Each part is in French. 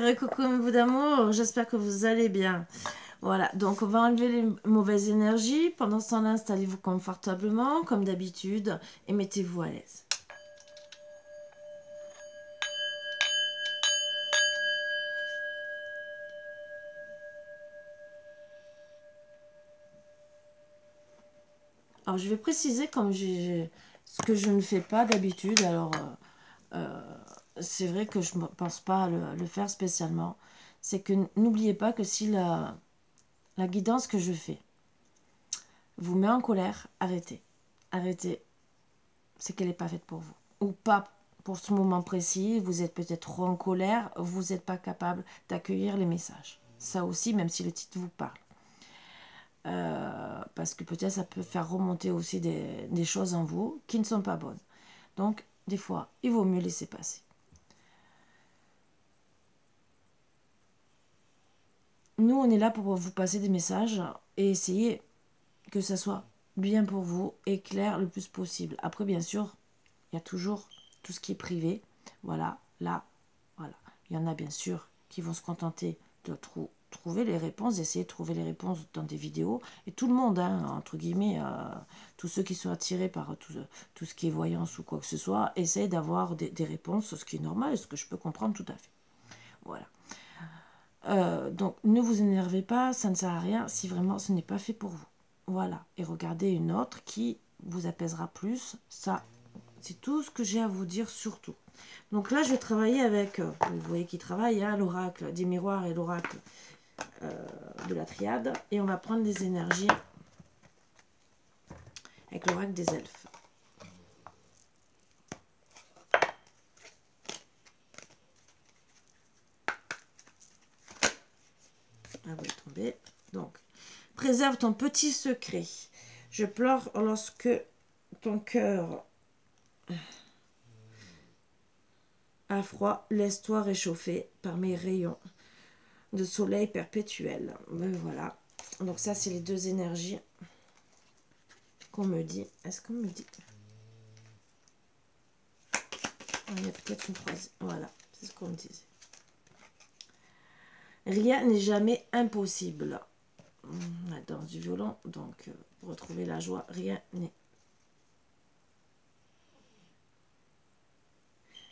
chers cocons vous d'amour, j'espère que vous allez bien. Voilà, donc on va enlever les mauvaises énergies. Pendant ce temps-là, installez-vous confortablement, comme d'habitude, et mettez-vous à l'aise. Alors, je vais préciser comme ce que je ne fais pas d'habitude. Alors, c'est vrai que je ne pense pas à le faire spécialement. C'est que n'oubliez pas que si la guidance que je fais vous met en colère, arrêtez. Arrêtez. C'est qu'elle n'est pas faite pour vous. Ou pas pour ce moment précis. Vous êtes peut-être trop en colère. Vous n'êtes pas capable d'accueillir les messages. Ça aussi, même si le titre vous parle. Parce que peut-être ça peut faire remonter aussi des choses en vous qui ne sont pas bonnes. Donc, des fois, il vaut mieux laisser passer. Nous, on est là pour vous passer des messages et essayer que ça soit bien pour vous et clair le plus possible. Après, bien sûr, il y a toujours tout ce qui est privé. Voilà, là, voilà. Il y en a bien sûr qui vont se contenter de trouver les réponses, d'essayer de trouver les réponses dans des vidéos. Et tout le monde, hein, entre guillemets, tous ceux qui sont attirés par tout ce qui est voyance ou quoi que ce soit, essayent d'avoir des réponses, ce qui est normal, ce que je peux comprendre tout à fait. Voilà. Donc, ne vous énervez pas, ça ne sert à rien si vraiment ce n'est pas fait pour vous. Voilà. Et regardez une autre qui vous apaisera plus. Ça, c'est tout ce que j'ai à vous dire surtout. Donc là, je vais travailler avec, vous voyez qui travaille, hein, l'oracle des miroirs et l'oracle de la triade. Et on va prendre des énergies avec l'oracle des elfes. Ah oui, tombé. Donc, préserve ton petit secret. Je pleure lorsque ton cœur a froid, laisse-toi réchauffer par mes rayons de soleil perpétuel. Ben voilà. Donc ça, c'est les deux énergies qu'on me dit. Est-ce qu'on me dit? Il y a peut-être une troisième. Voilà, c'est ce qu'on me disait. Rien n'est jamais impossible. La danse du violon, donc pour retrouver la joie, rien n'est.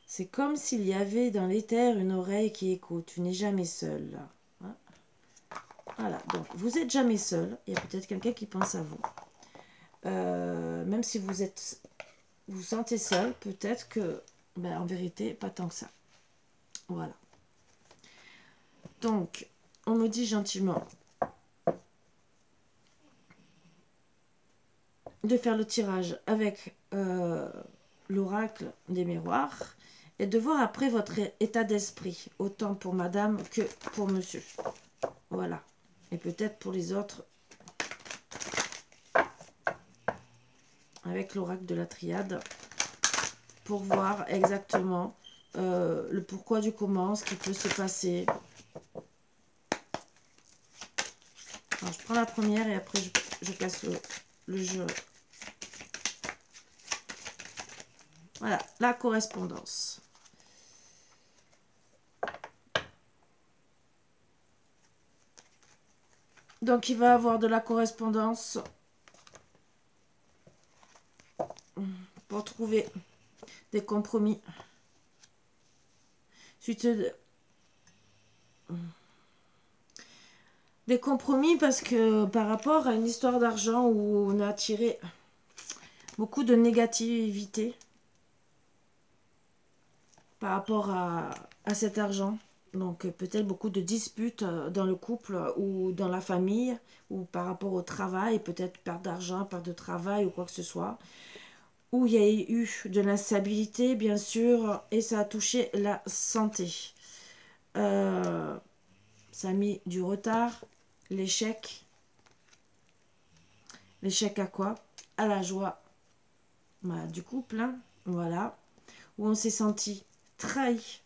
C'est comme s'il y avait dans l'éther une oreille qui écoute. Tu n'es jamais seul. Hein? Voilà, donc vous n'êtes jamais seul. Il y a peut-être quelqu'un qui pense à vous. Même si vous sentez seul, peut-être que, ben, en vérité, pas tant que ça. Voilà. Donc, on me dit gentiment de faire le tirage avec l'oracle des miroirs et de voir après votre état d'esprit, autant pour madame que pour monsieur. Voilà. Et peut-être pour les autres, avec l'oracle de la triade, pour voir exactement le pourquoi du comment, ce qui peut se passer. Alors, je prends la première et après je casse le jeu. Voilà, la correspondance. Donc, il va avoir de la correspondance pour trouver des compromis. Suite des compromis parce que par rapport à une histoire d'argent où on a tiré beaucoup de négativité par rapport à cet argent. Donc peut-être beaucoup de disputes dans le couple ou dans la famille ou par rapport au travail, peut-être perte d'argent, perte de travail ou quoi que ce soit. Où il y a eu de l'instabilité bien sûr et ça a touché la santé. Ça a mis du retard, l'échec. L'échec à quoi? À la joie du couple, hein, voilà. Où on s'est senti trahi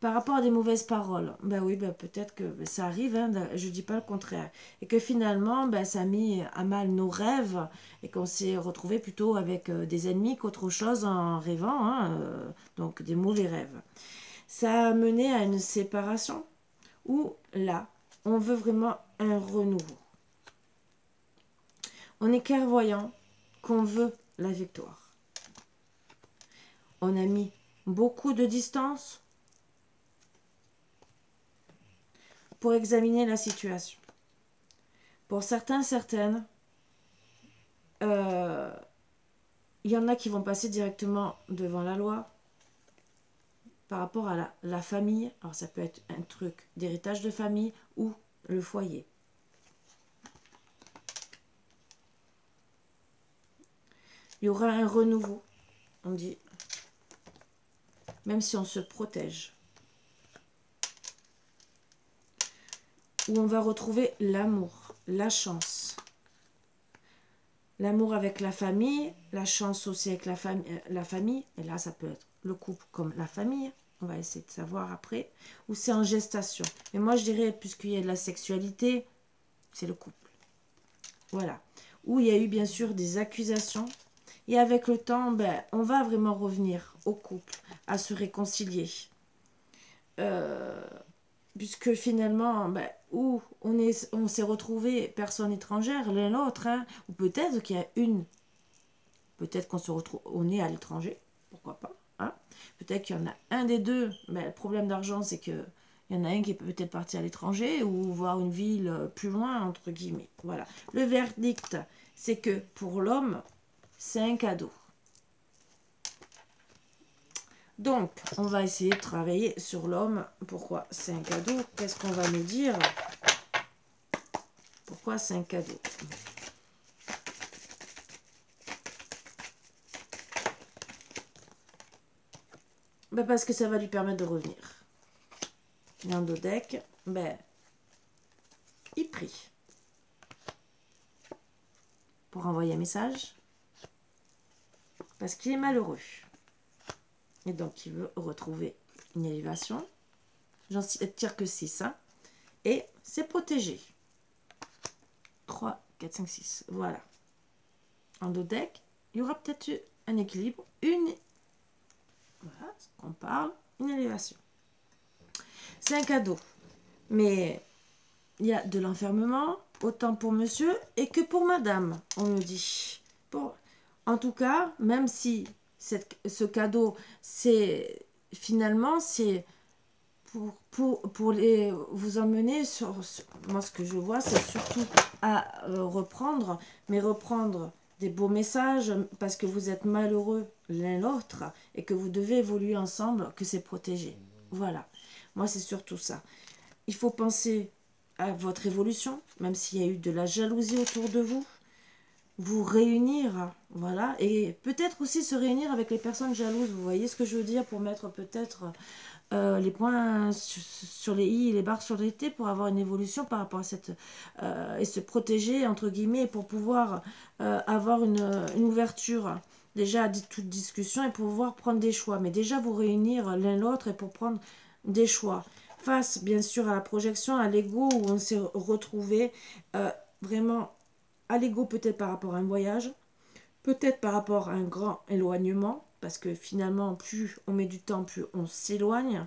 par rapport à des mauvaises paroles. Ben oui, ben peut-être que ça arrive, hein, je ne dis pas le contraire. Et que finalement, ben, ça a mis à mal nos rêves et qu'on s'est retrouvé plutôt avec des ennemis qu'autre chose en rêvant, hein, donc des mauvais rêves. ça a mené à une séparation où là, on veut vraiment un renouveau. On est clairvoyant qu'on veut la victoire. On a mis beaucoup de distance pour examiner la situation. Pour certains, certaines, il y en a qui vont passer directement devant la loi par rapport à la famille. Alors ça peut être un truc d'héritage de famille ou le foyer. Il y aura un renouveau, on dit, même si on se protège. Où on va retrouver l'amour, la chance. L'amour avec la famille, la chance aussi avec la famille. Et là, ça peut être le couple comme la famille. On va essayer de savoir après. Ou c'est en gestation. Mais moi, je dirais, puisqu'il y a de la sexualité, c'est le couple. Voilà. Où il y a eu bien sûr des accusations. Et avec le temps, ben, on va vraiment revenir au couple, à se réconcilier. Puisque finalement, ben, où on s'est retrouvé personne étrangère, l'un l'autre, hein, ou peut-être qu'il y a peut-être qu'on se retrouve, on est à l'étranger, pourquoi pas, hein. Peut-être qu'il y en a un des deux, mais le problème d'argent, c'est que il y en a un qui est peut-être parti à l'étranger ou voir une ville plus loin, entre guillemets. Voilà. Le verdict, c'est que pour l'homme, c'est un cadeau. Donc, on va essayer de travailler sur l'homme. Pourquoi c'est un cadeau? Qu'est-ce qu'on va nous dire? Pourquoi c'est un cadeau? Ben parce que ça va lui permettre de revenir. L'endodec, ben, il prie pour envoyer un message parce qu'il est malheureux. Et donc, il veut retrouver une élévation. J'en tire que 6. Hein. Et c'est protégé. 3, 4, 5, 6. Voilà. En dos deck, il y aura peut-être un équilibre. Voilà, ce qu'on parle. Une élévation. C'est un cadeau. Mais il y a de l'enfermement, autant pour monsieur et que pour madame, on nous dit. En tout cas, même si ce cadeau, c'est finalement, c'est pour vous emmener sur... Moi, ce que je vois, c'est surtout à reprendre, mais reprendre des beaux messages, parce que vous êtes malheureux l'un l'autre, et que vous devez évoluer ensemble, que c'est protégé. Voilà. Moi, c'est surtout ça. Il faut penser à votre évolution, même s'il y a eu de la jalousie autour de vous. Vous réunir, voilà, et peut-être aussi se réunir avec les personnes jalouses, vous voyez ce que je veux dire, pour mettre peut-être les points sur les i et les barres sur les t, pour avoir une évolution par rapport à cette, et se protéger, entre guillemets, pour pouvoir avoir une ouverture, déjà à toute discussion, et pouvoir prendre des choix, mais déjà vous réunir l'un l'autre, et pour prendre des choix, face bien sûr à la projection, à l'ego, où on s'est retrouvé vraiment à l'ego, peut-être par rapport à un voyage, peut-être par rapport à un grand éloignement, parce que finalement, plus on met du temps, plus on s'éloigne.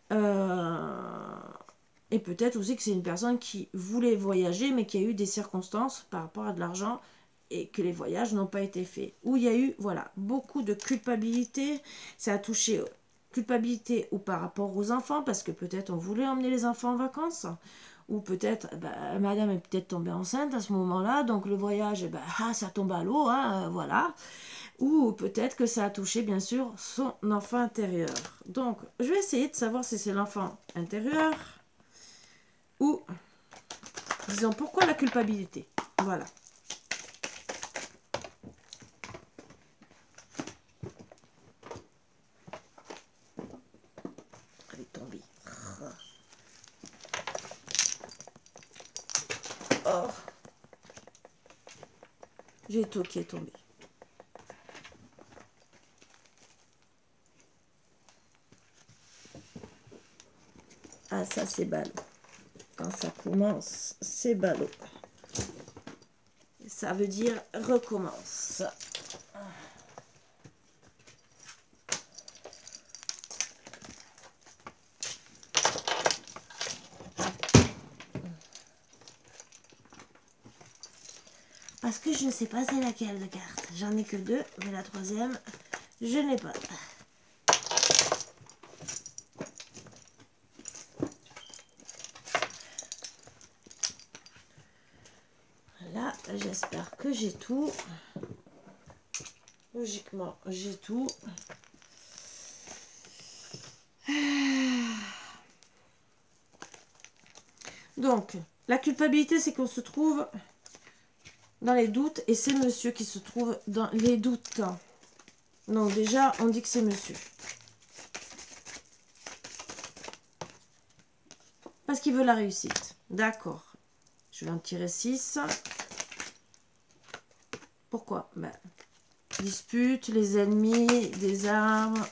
Et peut-être aussi que c'est une personne qui voulait voyager, mais qui a eu des circonstances par rapport à de l'argent, et que les voyages n'ont pas été faits. Où il y a eu, voilà, beaucoup de culpabilité. Ça a touché culpabilité ou par rapport aux enfants, parce que peut-être on voulait emmener les enfants en vacances, ou peut-être, madame est peut-être tombée enceinte à ce moment-là, donc le voyage, ça tombe à l'eau, hein, voilà. Ou peut-être que ça a touché, bien sûr, son enfant intérieur. Donc, je vais essayer de savoir si c'est l'enfant intérieur, ou, disons, pourquoi la culpabilité. Voilà. Elle est tombée. Oh. J'ai tout qui est tombé. Ah, ça, c'est ballot. Quand ça commence, c'est ballot. Ça veut dire recommence. Parce que je ne sais pas c'est laquelle de carte. J'en ai que 2, mais la troisième, je n'ai pas. Là, j'espère que j'ai tout. Logiquement, j'ai tout. Donc, la culpabilité, c'est qu'on se trouve dans les doutes et c'est monsieur qui se trouve dans les doutes. Donc déjà, on dit que c'est monsieur. Parce qu'il veut la réussite. D'accord. Je vais en tirer 6. Pourquoi? Ben, dispute, les ennemis, des armes.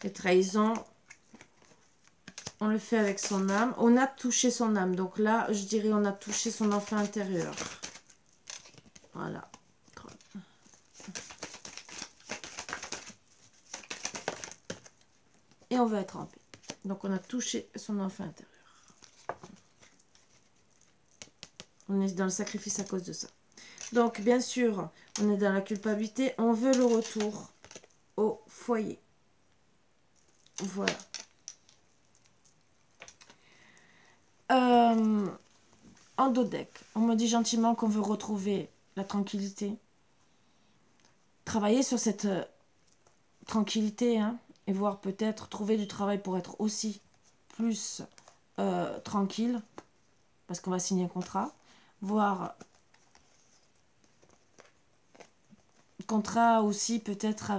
Les trahisons. On le fait avec son âme. On a touché son âme. Donc là, je dirais on a touché son enfant intérieur. Voilà. Et on va être en paix. Donc on a touché son enfant intérieur. On est dans le sacrifice à cause de ça. Donc bien sûr, on est dans la culpabilité. On veut le retour au foyer. Voilà. En dos deck, on me dit gentiment qu'on veut retrouver la tranquillité. Travailler sur cette tranquillité, hein, et voir peut-être trouver du travail pour être aussi plus tranquille, parce qu'on va signer un contrat. Voir contrat aussi peut-être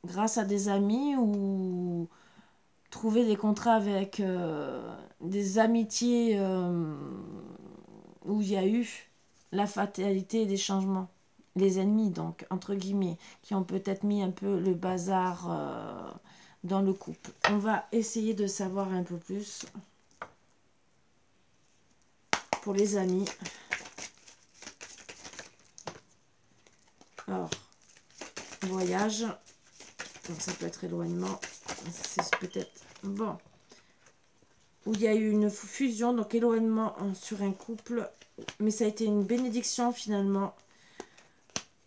grâce à des amis ou trouver des contrats avec des amitiés où il y a eu la fatalité et des changements. Les ennemis, donc, entre guillemets, qui ont peut-être mis un peu le bazar dans le couple. On va essayer de savoir un peu plus pour les amis. Alors, voyage, donc ça peut être éloignement, c'est peut-être bon. Où il y a eu une fusion, donc éloignement sur un couple, mais ça a été une bénédiction finalement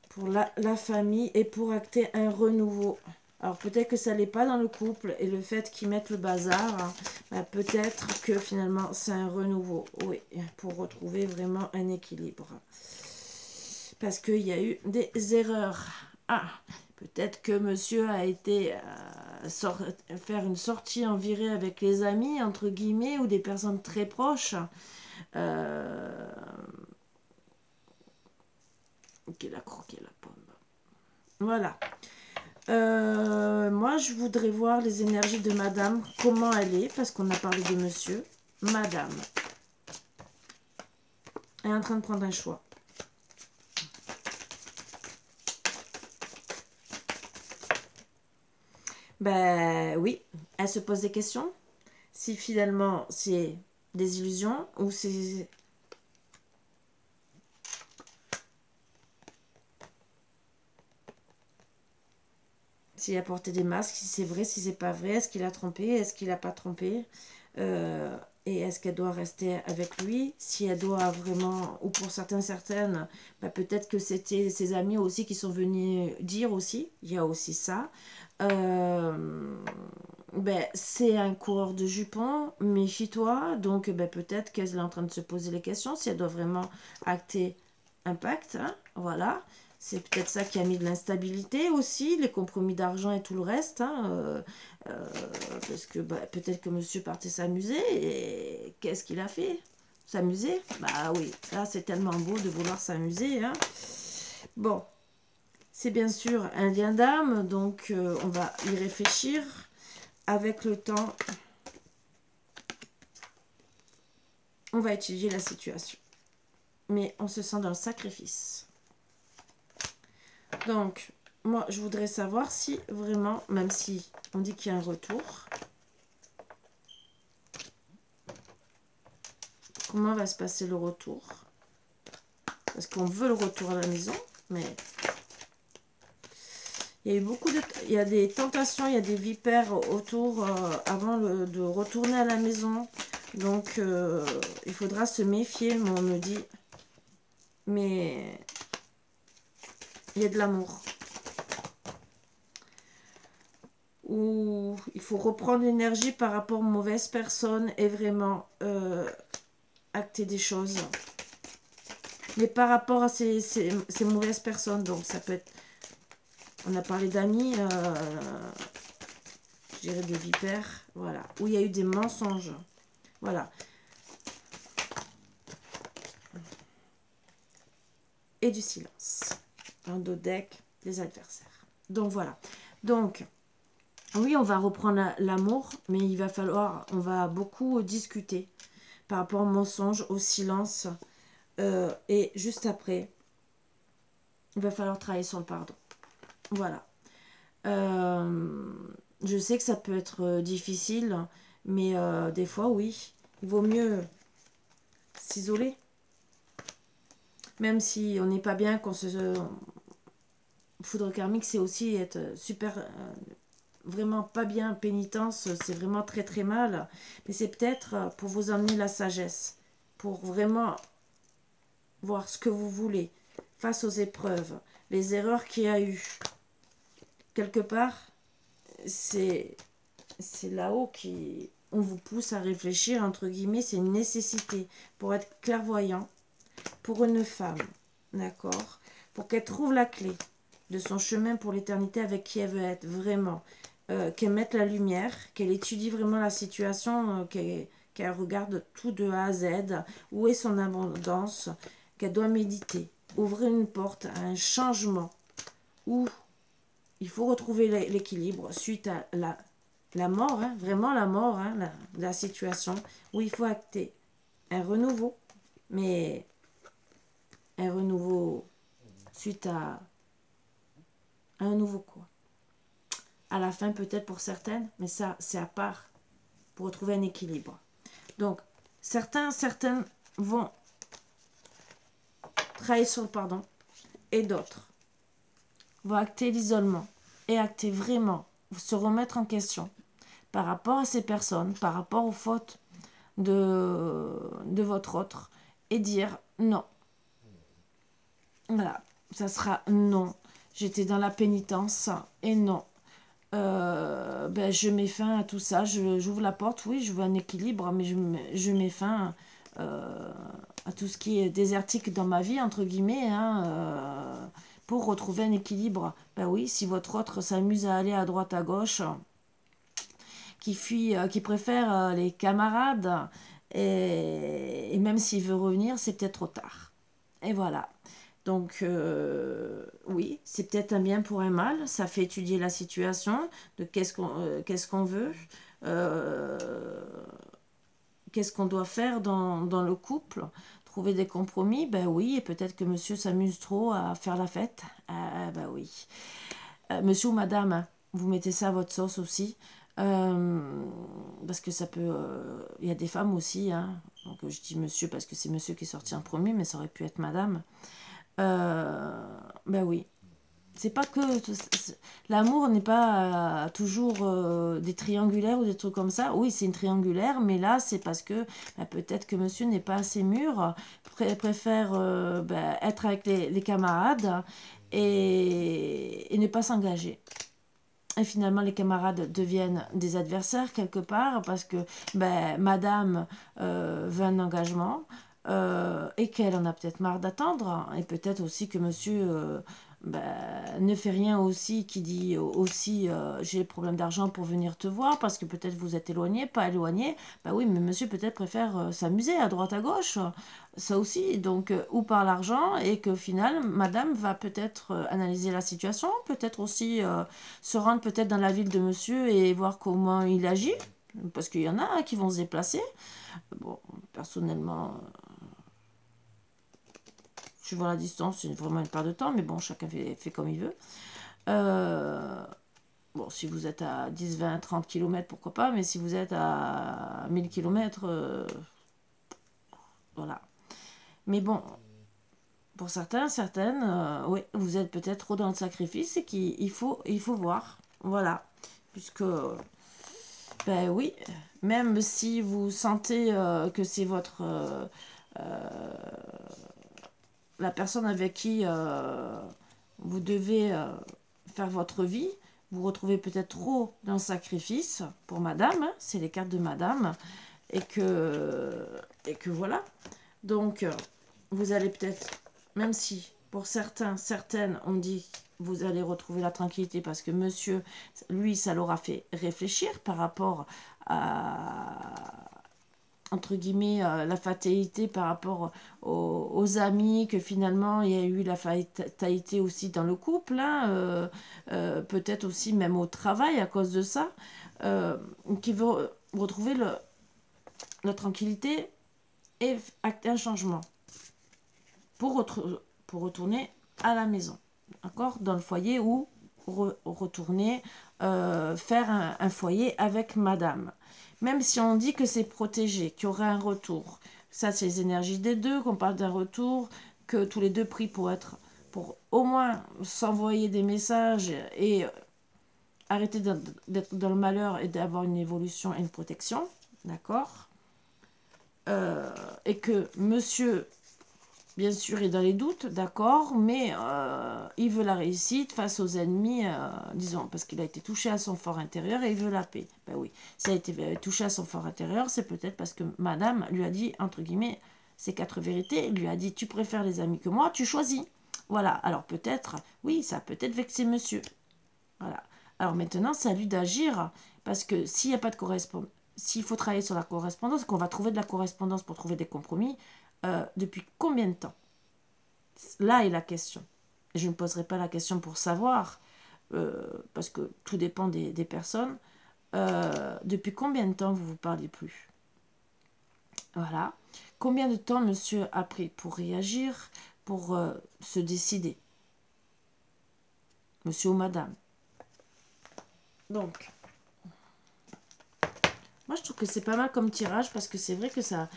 pour la famille et pour acter un renouveau. Alors peut-être que ça n'est pas dans le couple et le fait qu'ils mettent le bazar, hein, bah, peut-être que finalement c'est un renouveau, oui, pour retrouver vraiment un équilibre. Parce qu'il y a eu des erreurs. Ah, peut-être que monsieur a été faire une sortie en virée avec les amis, entre guillemets, ou des personnes très proches. Qu'il a croqué la pomme. Voilà. Moi, je voudrais voir les énergies de madame, comment elle est, parce qu'on a parlé de monsieur. Madame est en train de prendre un choix. Ben oui, elle se pose des questions. Si finalement c'est des illusions ou c'est... S'il a porté des masques, si c'est vrai, si c'est pas vrai, est-ce qu'il a trompé, est-ce qu'il a pas trompé, et est-ce qu'elle doit rester avec lui, si elle doit vraiment, ou pour certaines, bah peut-être que c'était ses amis aussi qui sont venus dire aussi, il y a aussi ça. Ben, c'est un coureur de jupons, méfie-toi, donc ben, peut-être qu'elle est en train de se poser les questions, si elle doit vraiment acter un pacte, hein, voilà. C'est peut-être ça qui a mis de l'instabilité aussi, les compromis d'argent et tout le reste. Hein, parce que bah, peut-être que monsieur partait s'amuser. Et qu'est-ce qu'il a fait? S'amuser? Bah oui, là c'est tellement beau de vouloir s'amuser. Hein. Bon, c'est bien sûr un lien d'âme, donc on va y réfléchir avec le temps. On va étudier la situation. Mais on se sent dans le sacrifice. Donc, moi, je voudrais savoir si vraiment, même si on dit qu'il y a un retour, comment va se passer le retour? Parce qu'on veut le retour à la maison, mais il y a eu beaucoup de... Il y a des tentations, il y a des vipères autour avant de retourner à la maison. Donc, il faudra se méfier, on me dit. Mais il y a de l'amour. Ou il faut reprendre l'énergie par rapport aux mauvaises personnes et vraiment acter des choses. Mais par rapport à ces mauvaises personnes, donc ça peut être... On a parlé d'amis, je dirais de vipères, voilà. Où il y a eu des mensonges. Voilà. Et du silence. Un dos deck, les adversaires. Donc voilà. Donc, oui, on va reprendre l'amour, mais il va falloir, on va beaucoup discuter par rapport au mensonge, au silence. Et juste après, il va falloir travailler sur le pardon. Voilà. Je sais que ça peut être difficile, mais des fois, oui, il vaut mieux s'isoler. Même si on n'est pas bien, qu'on se... Foudre karmique, c'est aussi être super... vraiment pas bien, pénitence, c'est vraiment très très mal. Mais c'est peut-être pour vous amener la sagesse, pour vraiment voir ce que vous voulez face aux épreuves, les erreurs qu'il y a eu. Quelque part, c'est là-haut on vous pousse à réfléchir, entre guillemets, c'est une nécessité pour être clairvoyant, pour une femme, d'accord, pour qu'elle trouve la clé de son chemin pour l'éternité avec qui elle veut être, vraiment, qu'elle mette la lumière, qu'elle étudie vraiment la situation, qu'elle regarde tout de A à Z, où est son abondance, qu'elle doit méditer, ouvrir une porte à un changement où il faut retrouver l'équilibre suite à la mort, hein, vraiment la mort, hein, la situation, où il faut acter un renouveau, mais un renouveau suite à un nouveau quoi. À la fin peut-être pour certaines, mais ça c'est à part pour retrouver un équilibre. Donc certaines vont travailler sur le pardon et d'autres vont acter l'isolement et acter vraiment, se remettre en question par rapport à ces personnes, par rapport aux fautes de votre autre et dire non. Voilà, ça sera non. J'étais dans la pénitence et non. Je mets fin à tout ça. J'ouvre la porte, oui, je veux un équilibre, mais je mets fin à tout ce qui est désertique dans ma vie, entre guillemets, hein, pour retrouver un équilibre. Ben oui, si votre autre s'amuse à aller à droite, à gauche, qui fuit, qui préfère les camarades, et même s'il veut revenir, c'est peut-être trop tard. Et voilà. Donc, oui, c'est peut-être un bien pour un mal. Ça fait étudier la situation, de qu'est-ce qu'on veut, qu'est-ce qu'on doit faire dans le couple, trouver des compromis. Ben oui, et peut-être que monsieur s'amuse trop à faire la fête. Ah, ben oui. Monsieur ou madame, vous mettez ça à votre sauce aussi. Parce que ça peut... Il y a des femmes aussi, hein. Donc je dis monsieur parce que c'est monsieur qui est sorti en premier, mais ça aurait pu être madame. Ben oui. C'est pas que... L'amour n'est pas toujours des triangulaires ou des trucs comme ça. Oui, c'est une triangulaire, mais là, c'est parce que peut-être que monsieur n'est pas assez mûr, préfère être avec les camarades et ne pas s'engager. Et finalement, les camarades deviennent des adversaires quelque part parce que madame veut un engagement et qu'elle en a peut-être marre d'attendre. Et peut-être aussi que monsieur ne fait rien aussi, qui dit aussi j'ai des problèmes d'argent pour venir te voir parce que peut-être vous êtes éloigné, pas éloigné. Ben oui, mais monsieur peut-être préfère s'amuser à droite à gauche. Ça aussi, donc, ou par l'argent, et qu'au final, madame va peut-être analyser la situation, peut-être aussi se rendre peut-être dans la ville de monsieur et voir comment il agit, parce qu'il y en a qui vont se déplacer. Bon, personnellement, suivant la distance, c'est vraiment une part de temps, mais bon, chacun fait comme il veut. Bon, si vous êtes à 10, 20, 30 km, pourquoi pas, mais si vous êtes à 1000 km, voilà. Mais bon, pour certaines, oui, vous êtes peut-être trop dans le sacrifice et qu'il faut voir. Voilà. Puisque Ben oui, même si vous sentez que c'est votre la personne avec qui vous devez faire votre vie, vous retrouvez peut-être trop dans le sacrifice pour madame, hein, c'est les cartes de madame, et que voilà. Donc, vous allez peut-être, même si pour certains, certaines, on dit vous allez retrouver la tranquillité parce que monsieur, lui, ça l'aura fait réfléchir par rapport à, entre guillemets, la fatalité par rapport aux amis, que finalement il y a eu la fatalité aussi dans le couple, hein, peut-être aussi même au travail à cause de ça, qui veut retrouver la tranquillité et acter un changement pour, pour retourner à la maison, d'accord, dans le foyer ou retourner faire un foyer avec madame. Même si on dit que c'est protégé, qu'il y aura un retour. Ça, c'est les énergies des deux, qu'on parle d'un retour, que tous les deux prient pour au moins s'envoyer des messages et arrêter d'être dans le malheur et d'avoir une évolution et une protection, d'accord, et que monsieur, bien sûr, est dans les doutes, d'accord, mais il veut la réussite face aux ennemis, disons, parce qu'il a été touché à son fort intérieur et il veut la paix. Ben oui, ça a été touché à son fort intérieur, c'est peut-être parce que madame lui a dit, entre guillemets, ses 4 vérités, lui a dit, tu préfères les amis que moi, tu choisis. Voilà, alors peut-être, oui, ça a peut-être vexé monsieur. Voilà. Alors maintenant, c'est à lui d'agir, parce que s'il n'y a pas de correspondance, s'il faut travailler sur la correspondance, qu'on va trouver de la correspondance pour trouver des compromis, depuis combien de temps? Là est la question. Je ne poserai pas la question pour savoir, parce que tout dépend des personnes. Depuis combien de temps vous ne vous parlez plus? Voilà. Combien de temps monsieur a pris pour réagir, pour se décider? Monsieur ou madame? Donc, moi je trouve que c'est pas mal comme tirage, parce que c'est vrai que ça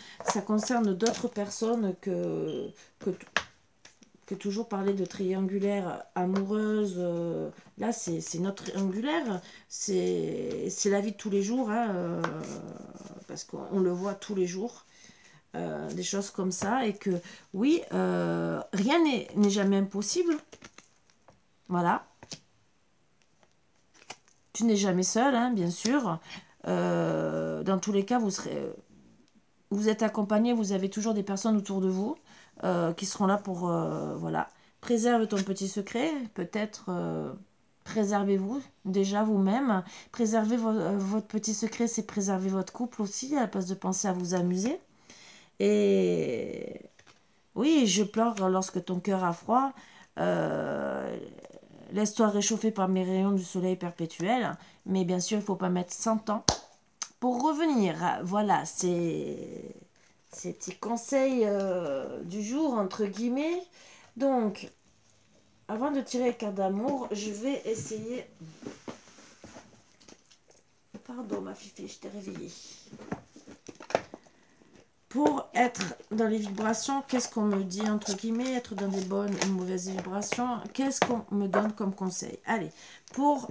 concerne d'autres personnes que toujours parler de triangulaire amoureuse. Là, c'est notre triangulaire. C'est la vie de tous les jours, hein, parce qu'on le voit tous les jours. Des choses comme ça. Et que, oui, rien n'est jamais impossible. Voilà. Tu n'es jamais seul, hein, bien sûr. Dans tous les cas, vous êtes accompagné, vous avez toujours des personnes autour de vous qui seront là pour, voilà. Préserve ton petit secret, peut-être préservez-vous déjà vous-même. Préservez votre petit secret, c'est préserver votre couple aussi, à la place de penser à vous amuser. Et oui, je pleure lorsque ton cœur a froid. Laisse-toi réchauffer par mes rayons du soleil perpétuel. Mais bien sûr, il ne faut pas mettre 100 ans pour revenir. Voilà, c'est ces petits conseils du jour, entre guillemets. Donc, avant de tirer les cartes d'amour, je vais essayer... Pardon, ma fifi, je t'ai réveillée. Pour être dans les vibrations, qu'est-ce qu'on me dit, entre guillemets, être dans des bonnes ou mauvaises vibrations? Qu'est-ce qu'on me donne comme conseil? Allez, pour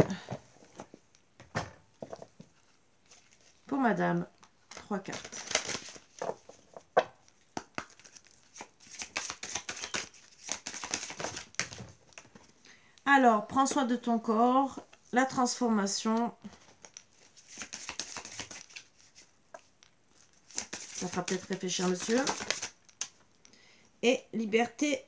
madame, 3 cartes. Alors, prends soin de ton corps, la transformation. Ça fera peut-être réfléchir, monsieur. Et liberté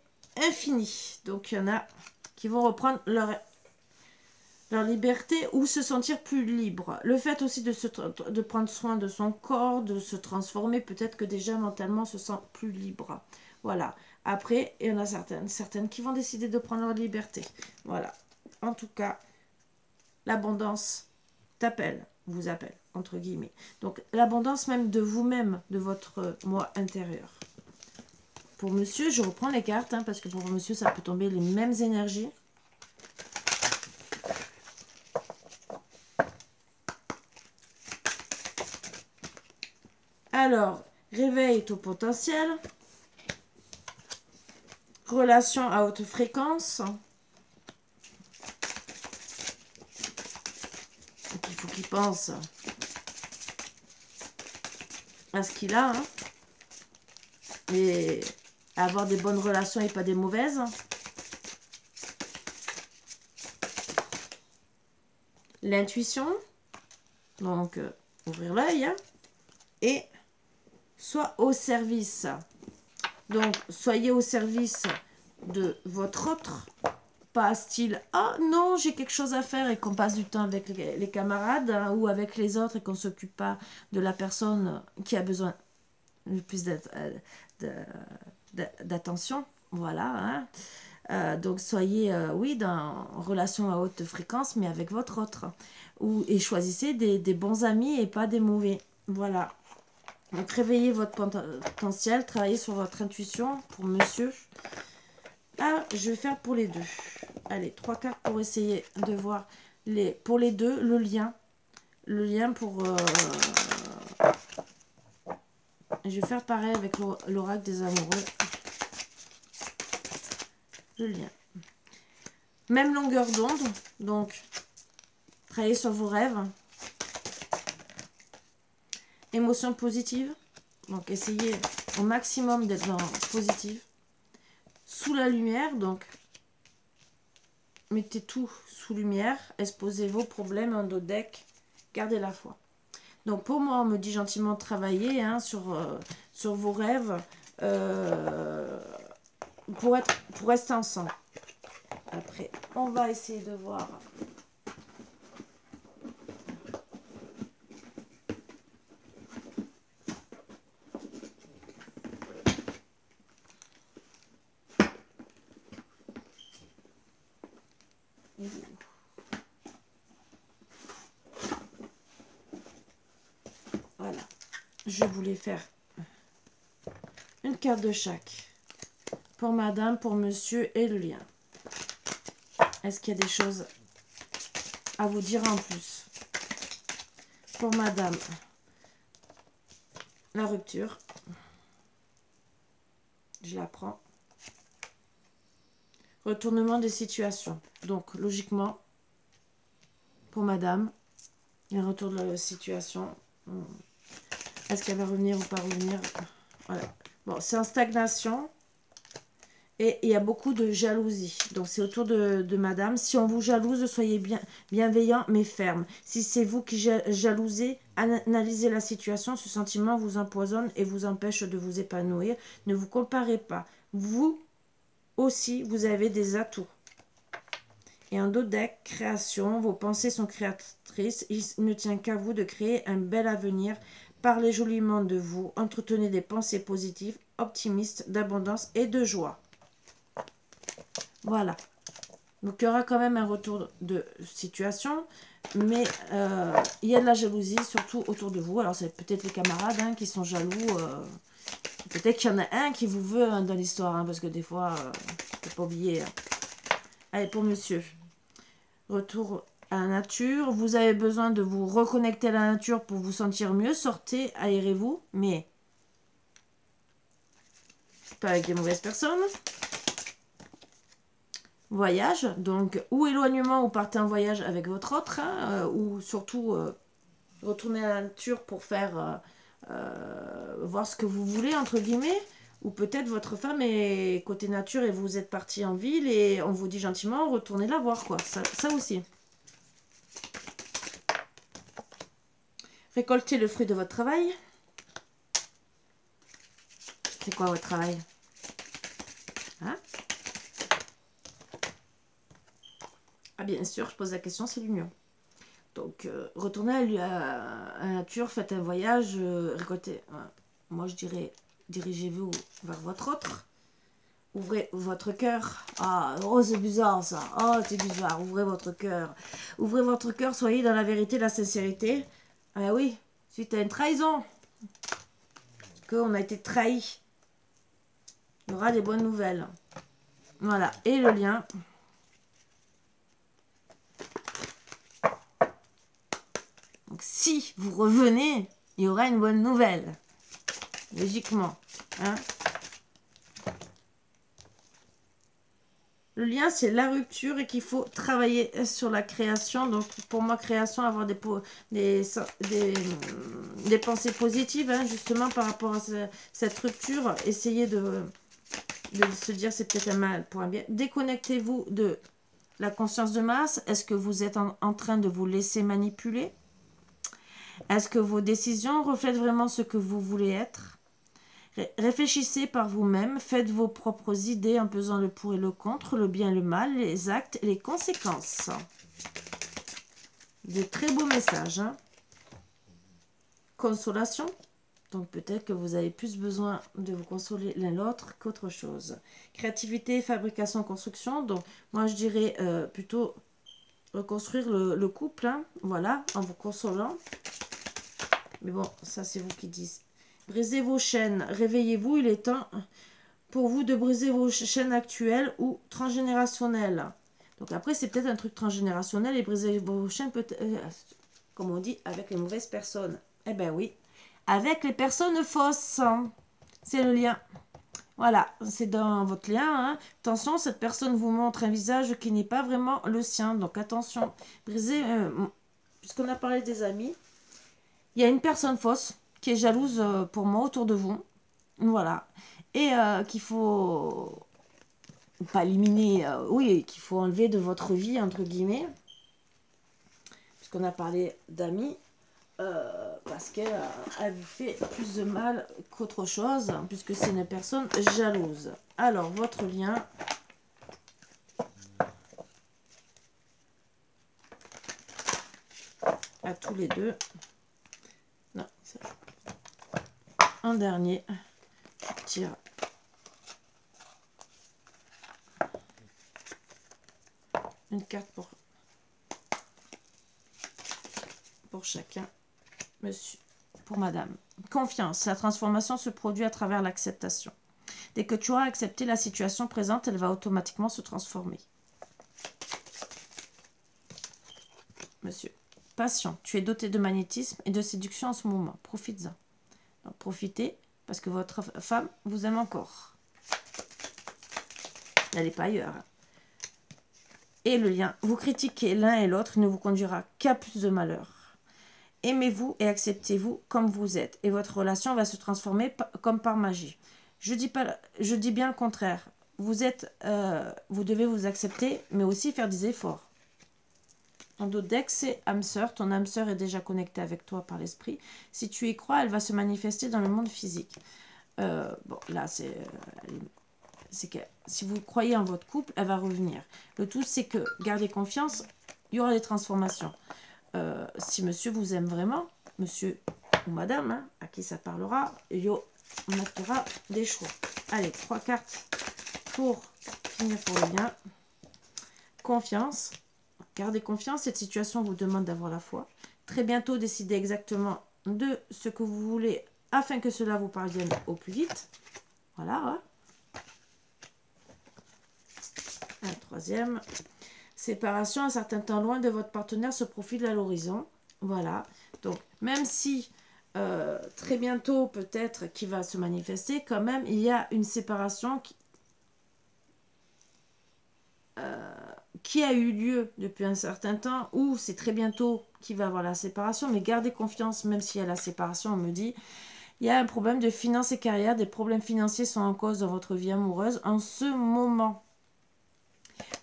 infinie. Donc, il y en a qui vont reprendre leur liberté ou se sentir plus libre. Le fait aussi de prendre soin de son corps, de se transformer, peut-être que déjà mentalement, se sent plus libre. Voilà. Après, il y en a certaines qui vont décider de prendre leur liberté. Voilà. En tout cas, l'abondance t'appelle, vous appelle, entre guillemets. Donc, l'abondance même de vous-même, de votre moi intérieur. Pour monsieur, je reprends les cartes, hein, parce que pour monsieur, ça peut tomber les mêmes énergies. Alors, réveille ton potentiel. Relation à haute fréquence. Donc, il faut qu'il pense à ce qu'il a, hein, et avoir des bonnes relations et pas des mauvaises. L'intuition, donc ouvrir l'œil, hein, et soit au service. Donc, soyez au service de votre autre. Pas style, ah non, j'ai quelque chose à faire et qu'on passe du temps avec les camarades, hein, ou avec les autres et qu'on ne s'occupe pas de la personne qui a besoin le plus d'attention. Voilà. Hein. Donc, soyez, oui, dans relation à haute fréquence, mais avec votre autre. Et choisissez des bons amis et pas des mauvais. Voilà. Donc, réveillez votre potentiel, travaillez sur votre intuition pour monsieur. Ah, je vais faire pour les deux. Allez, 3 cartes pour essayer de voir pour les deux, le lien. Le lien pour... Je vais faire pareil avec l'oracle des amoureux. Le lien. Même longueur d'onde. Donc, travaillez sur vos rêves. Émotions positives. Donc, essayez au maximum d'être dans positive. Sous la lumière, donc, mettez tout sous lumière. Exposez vos problèmes en dos deck. Gardez la foi. Donc, pour moi, on me dit gentiment de travailler, hein, sur vos rêves pour rester ensemble. Après, on va essayer de voir. Voilà. Je voulais faire une carte de chaque. Pour madame, pour monsieur et le lien. Est-ce qu'il y a des choses à vous dire en plus? Pour madame, la rupture. Je la prends. Retournement des situations. Donc, logiquement, pour madame, un retour de la situation. Est-ce qu'elle va revenir ou pas revenir? Voilà. Bon, c'est en stagnation. Et il y a beaucoup de jalousie. Donc, c'est autour de madame. Si on vous jalouse, soyez bienveillant, mais ferme. Si c'est vous qui jalousez, analysez la situation. Ce sentiment vous empoisonne et vous empêche de vous épanouir. Ne vous comparez pas. Vous aussi, vous avez des atouts. Et en dos deck, création. Vos pensées sont créatrices. Il ne tient qu'à vous de créer un bel avenir. Parlez joliment de vous. Entretenez des pensées positives, optimistes, d'abondance et de joie. Voilà. Donc, il y aura quand même un retour de situation. Mais il y a de la jalousie, surtout autour de vous. Alors, c'est peut-être les camarades, hein, qui sont jaloux. Peut-être qu'il y en a un qui vous veut, hein, dans l'histoire. Hein, parce que des fois, il ne faut pas oublier. Hein. Allez, pour monsieur. Retour à la nature. Vous avez besoin de vous reconnecter à la nature pour vous sentir mieux. Sortez, aérez-vous. Mais pas avec des mauvaises personnes. Voyage, donc ou éloignement ou partez en voyage avec votre autre, hein, ou surtout retourner à la nature pour faire voir ce que vous voulez, entre guillemets, ou peut-être votre femme est côté nature et vous êtes parti en ville et on vous dit gentiment retournez la voir, quoi. Ça aussi. Récoltez le fruit de votre travail. C'est quoi votre travail? Hein? Ah, bien sûr, je pose la question, c'est l'union. Donc, retournez à la nature, faites un voyage, récoltez. Moi, je dirais, dirigez-vous vers votre autre. Ouvrez votre cœur. Ah, oh, c'est bizarre ça. Oh, c'est bizarre. Ouvrez votre cœur. Ouvrez votre cœur, soyez dans la vérité, la sincérité. Ah oui, suite à une trahison. Qu'on a été trahi. Il y aura des bonnes nouvelles. Voilà. Et le lien. Donc, si vous revenez, il y aura une bonne nouvelle. Logiquement. Hein? Le lien, c'est la rupture et qu'il faut travailler sur la création. Donc, pour moi, création, avoir des pensées positives, hein, justement, par rapport à cette rupture. Essayez de se dire c'est peut-être un mal pour un bien. Déconnectez-vous de la conscience de masse. Est-ce que vous êtes en train de vous laisser manipuler? Est-ce que vos décisions reflètent vraiment ce que vous voulez être? Réfléchissez par vous-même, faites vos propres idées en pesant le pour et le contre, le bien et le mal, les actes et les conséquences. De très beaux messages. Hein. Consolation. Donc peut-être que vous avez plus besoin de vous consoler l'un l'autre qu'autre chose. Créativité, fabrication, construction. Donc moi je dirais plutôt reconstruire le couple. Hein, voilà, en vous consolant. Mais bon, ça c'est vous qui dites. Brisez vos chaînes, réveillez-vous, il est temps pour vous de briser vos chaînes actuelles ou transgénérationnelles. Donc après, c'est peut-être un truc transgénérationnel et briser vos chaînes, comme on dit, avec les mauvaises personnes. Eh ben oui, avec les personnes fausses. C'est le lien. Voilà, c'est dans votre lien. Hein. Attention, cette personne vous montre un visage qui n'est pas vraiment le sien. Donc attention, brisez, puisqu'on a parlé des amis, il y a une personne fausse qui est jalouse pour moi autour de vous. Voilà. Et qu'il faut pas éliminer, oui, qu'il faut enlever de votre vie, entre guillemets. Puisqu'on a parlé d'amis. Parce qu'elle vous fait plus de mal qu'autre chose, puisque c'est une personne jalouse. Alors, votre lien. À tous les deux. Non, ça. Un dernier. Je tire. Une carte pour chacun. Monsieur, pour madame. Confiance. La transformation se produit à travers l'acceptation. Dès que tu auras accepté la situation présente, elle va automatiquement se transformer. Monsieur. Passion. Tu es doté de magnétisme et de séduction en ce moment. Profites-en. Donc, profitez parce que votre femme vous aime encore. N'allez pas ailleurs. Et le lien. Vous critiquez l'un et l'autre ne vous conduira qu'à plus de malheur. Aimez-vous et acceptez-vous comme vous êtes. Et votre relation va se transformer comme par magie. Je dis bien le contraire. Vous devez vous accepter, mais aussi faire des efforts. En d'autres decks, c'est âme sœur. Ton âme sœur est déjà connectée avec toi par l'esprit. Si tu y crois, elle va se manifester dans le monde physique. Bon, là, c'est que si vous croyez en votre couple, elle va revenir. Le tout, c'est que gardez confiance, il y aura des transformations. Si monsieur vous aime vraiment, monsieur ou madame, hein, à qui ça parlera, on fera des choix. Allez, 3 cartes pour finir pour le bien. Confiance. Gardez confiance, cette situation vous demande d'avoir la foi. Très bientôt, décidez exactement de ce que vous voulez afin que cela vous parvienne au plus vite. Voilà. Hein. Un troisième. Séparation, un certain temps loin de votre partenaire se profile à l'horizon. Voilà. Donc, même si très bientôt, peut-être, qui va se manifester, quand même, il y a une séparation qui a eu lieu depuis un certain temps, ou c'est très bientôt qu'il va avoir la séparation, mais gardez confiance, même s'il y a la séparation, on me dit, il y a un problème de finances et carrière, des problèmes financiers sont en cause dans votre vie amoureuse en ce moment.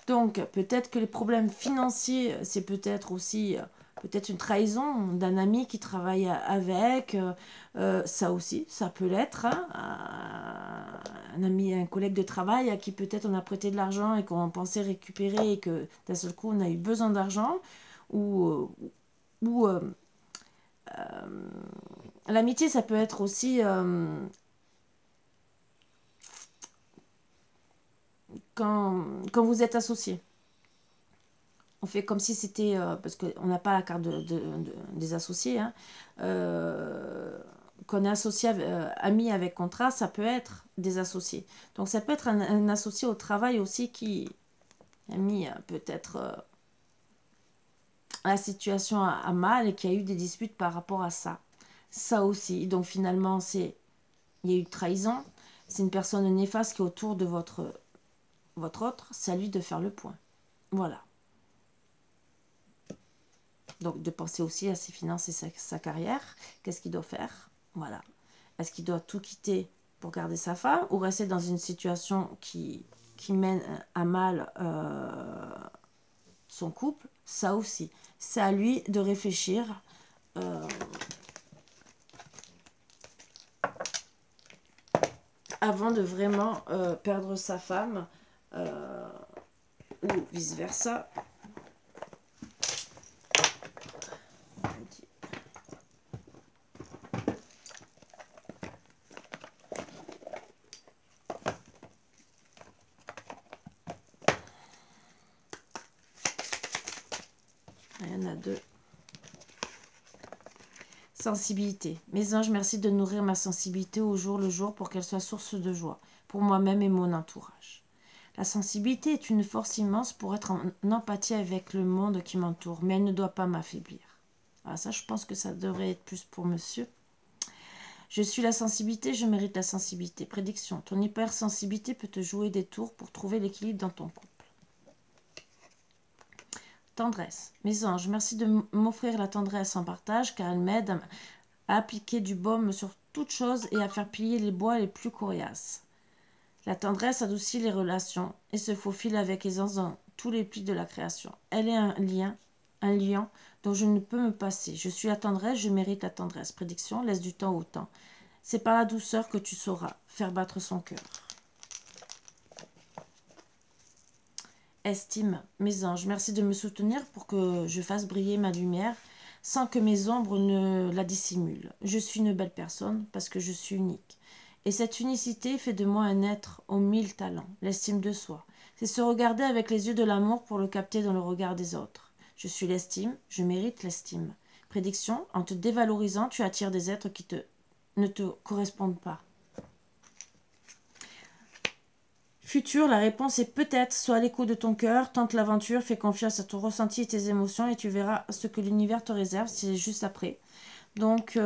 Donc, peut-être que les problèmes financiers, c'est peut-être aussi peut-être une trahison d'un ami qui travaille avec. Ça aussi, ça peut l'être. Hein, un ami, un collègue de travail à qui peut-être on a prêté de l'argent et qu'on pensait récupérer et que d'un seul coup on a eu besoin d'argent. Ou l'amitié, ça peut être aussi... quand vous êtes associés. On fait comme si c'était... parce qu'on n'a pas la carte des associés. Hein, qu'on est associé, ami avec contrat, ça peut être des associés. Donc ça peut être un associé au travail aussi qui a mis peut-être la situation à mal et qui a eu des disputes par rapport à ça. Ça aussi. Donc finalement, il y a eu trahison. C'est une personne néfaste qui est autour de votre votre autre, c'est à lui de faire le point. Voilà. Donc, de penser aussi à ses finances et sa carrière. Qu'est-ce qu'il doit faire? Voilà. Est-ce qu'il doit tout quitter pour garder sa femme ou rester dans une situation qui mène à mal son couple? Ça aussi. C'est à lui de réfléchir. Avant de vraiment perdre sa femme ou vice-versa. Il y en a deux. Sensibilité. Mes anges, merci de nourrir ma sensibilité au jour le jour pour qu'elle soit source de joie pour moi-même et mon entourage. La sensibilité est une force immense pour être en empathie avec le monde qui m'entoure, mais elle ne doit pas m'affaiblir. Alors ça, je pense que ça devrait être plus pour monsieur. Je suis la sensibilité, je mérite la sensibilité. Prédiction. Ton hypersensibilité peut te jouer des tours pour trouver l'équilibre dans ton couple. Tendresse. Mes anges, merci de m'offrir la tendresse en partage car elle m'aide à appliquer du baume sur toute chose et à faire plier les bois les plus coriaces. La tendresse adoucit les relations et se faufile avec aisance dans tous les plis de la création. Elle est un liant dont je ne peux me passer. Je suis la tendresse, je mérite la tendresse. Prédiction, laisse du temps au temps. C'est par la douceur que tu sauras faire battre son cœur. Estime, mes anges, merci de me soutenir pour que je fasse briller ma lumière sans que mes ombres ne la dissimulent. Je suis une belle personne parce que je suis unique. Et cette unicité fait de moi un être aux 1000 talents, l'estime de soi. C'est se regarder avec les yeux de l'amour pour le capter dans le regard des autres. Je suis l'estime, je mérite l'estime. Prédiction, en te dévalorisant, tu attires des êtres qui ne te correspondent pas. Futur, la réponse est peut-être. Sois à l'écoute de ton cœur, tente l'aventure, fais confiance à ton ressenti et tes émotions et tu verras ce que l'univers te réserve, c'est juste après. Donc,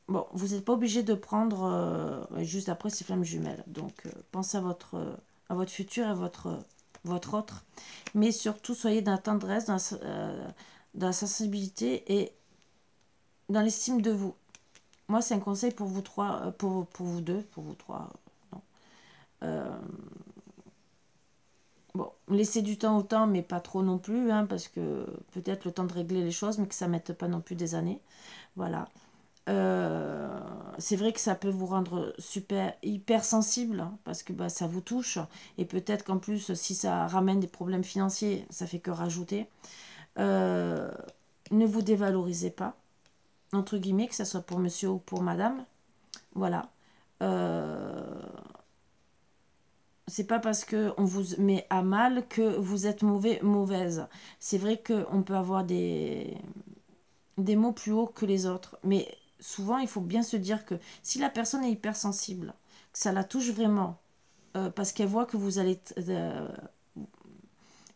bon, vous n'êtes pas obligé de prendre juste après ces flammes jumelles. Donc, pensez à votre futur et à votre autre. Mais surtout, soyez dans la tendresse, dans la sensibilité et dans l'estime de vous. Moi, c'est un conseil pour vous trois, pour vous deux, pour vous trois. Non. Bon, laissez du temps au temps, mais pas trop non plus, hein, parce que peut-être le temps de régler les choses, mais que ça ne mette pas non plus des années. Voilà. C'est vrai que ça peut vous rendre hyper sensible, hein, parce que bah, ça vous touche. Et peut-être qu'en plus, si ça ramène des problèmes financiers, ça fait que rajouter. Ne vous dévalorisez pas, entre guillemets, que ce soit pour monsieur ou pour madame. Voilà. C'est pas parce qu'on vous met à mal que vous êtes mauvaise. C'est vrai qu'on peut avoir des mots plus hauts que les autres. Mais souvent, il faut bien se dire que si la personne est hypersensible, que ça la touche vraiment, parce qu'elle voit que vous allez...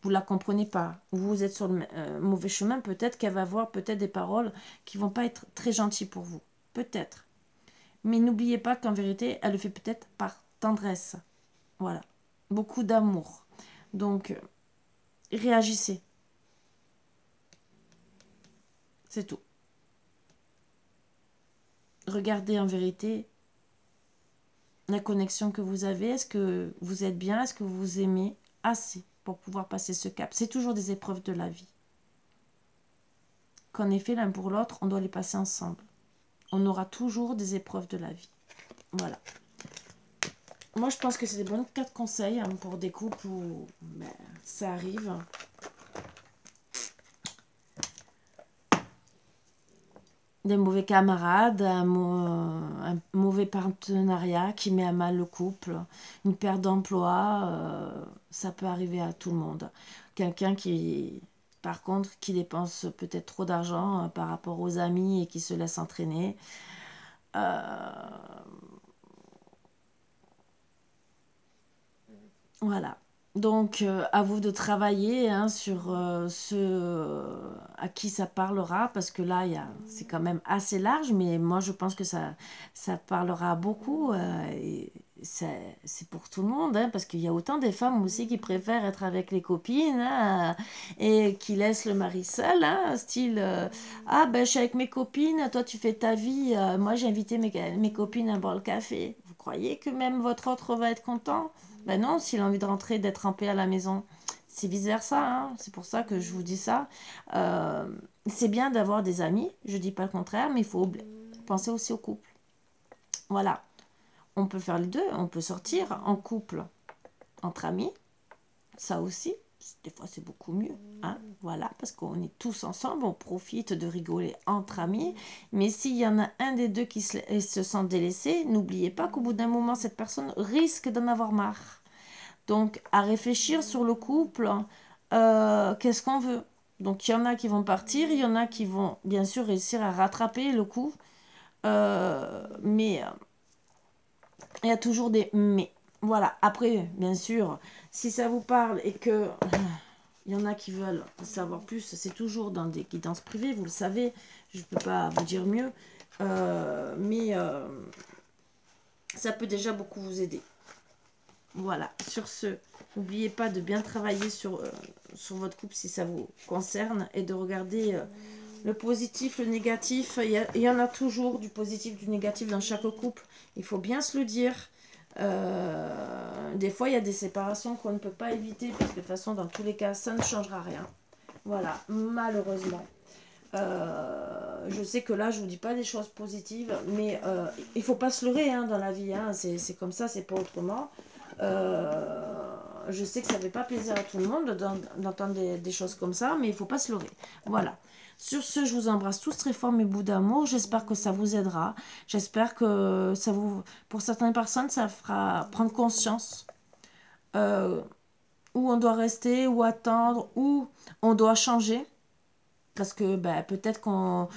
vous la comprenez pas, ou vous êtes sur le mauvais chemin, peut-être qu'elle va avoir peut-être des paroles qui vont pas être très gentilles pour vous. Peut-être. Mais n'oubliez pas qu'en vérité, elle le fait peut-être par tendresse. Voilà. Beaucoup d'amour. Donc, réagissez. C'est tout. Regardez en vérité la connexion que vous avez. Est-ce que vous êtes bien? Est-ce que vous vous aimez assez pour pouvoir passer ce cap? C'est toujours des épreuves de la vie. Qu'en effet, l'un pour l'autre, on doit les passer ensemble. On aura toujours des épreuves de la vie. Voilà. Moi, je pense que c'est des bons 4 conseils hein, pour des couples où ça arrive. Des mauvais camarades, un mauvais partenariat qui met à mal le couple, une perte d'emploi, ça peut arriver à tout le monde. Quelqu'un qui, par contre, qui dépense peut-être trop d'argent par rapport aux amis et qui se laisse entraîner. Voilà. Donc, à vous de travailler hein, sur ceux à qui ça parlera, parce que là, c'est quand même assez large, mais moi, je pense que ça parlera beaucoup. Et c'est pour tout le monde, hein, parce qu'il y a autant des femmes aussi qui préfèrent être avec les copines, hein, et qui laissent le mari seul, hein, style ah ben je suis avec mes copines, toi tu fais ta vie, moi j'ai invité mes copines à boire le café. Vous croyez que même votre autre va être content? Ben non, s'il a envie de rentrer, d'être en paix à la maison. C'est vice-versa, hein. C'est pour ça que je vous dis ça. Euh, c'est bien d'avoir des amis, je dis pas le contraire, mais il faut penser aussi au couple. Voilà. On peut faire les deux, on peut sortir en couple, entre amis, ça aussi, des fois c'est beaucoup mieux, hein, voilà, parce qu'on est tous ensemble, on profite de rigoler entre amis, mais s'il y en a un des deux qui se sent délaissé, n'oubliez pas qu'au bout d'un moment, cette personne risque d'en avoir marre. Donc, à réfléchir sur le couple, qu'est-ce qu'on veut? Donc, il y en a qui vont partir, il y en a qui vont bien sûr réussir à rattraper le coup, mais il y a toujours des mais. Voilà, après, bien sûr, si ça vous parle et que il y en a qui veulent savoir plus, c'est toujours dans des guidances privées, vous le savez, je ne peux pas vous dire mieux, mais ça peut déjà beaucoup vous aider. Voilà, sur ce, n'oubliez pas de bien travailler sur votre couple si ça vous concerne et de regarder le positif, le négatif. Il y en a toujours du positif, du négatif dans chaque couple. Il faut bien se le dire. Des fois, il y a des séparations qu'on ne peut pas éviter parce que de toute façon, dans tous les cas, ça ne changera rien. Voilà, malheureusement. Je sais que là, je ne vous dis pas des choses positives, mais il ne faut pas se leurrer hein, dans la vie. Hein. C'est comme ça, c'est pas autrement. Je sais que ça ne fait pas plaisir à tout le monde d'entendre des choses comme ça, mais il ne faut pas se leurrer. Voilà. Sur ce, je vous embrasse tous très fort, mes bouts d'amour. J'espère que ça vous aidera. J'espère que ça vous, pour certaines personnes, ça fera prendre conscience où on doit rester, où attendre, où on doit changer. Parce que ben, peut-être qu'on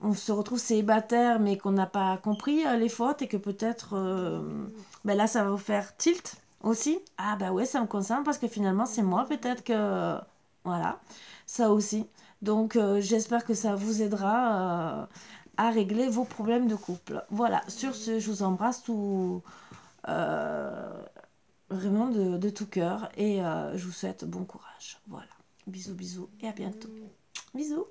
on se retrouve célibataire, mais qu'on n'a pas compris les fautes et que peut-être ben là, ça va vous faire tilt aussi. Ah ben ouais, ça me concerne parce que finalement, c'est moi peut-être que... Voilà, ça aussi. Donc, j'espère que ça vous aidera à régler vos problèmes de couple. Voilà, sur ce, je vous embrasse tout, vraiment de tout cœur et je vous souhaite bon courage. Voilà, bisous, bisous et à bientôt. Bisous.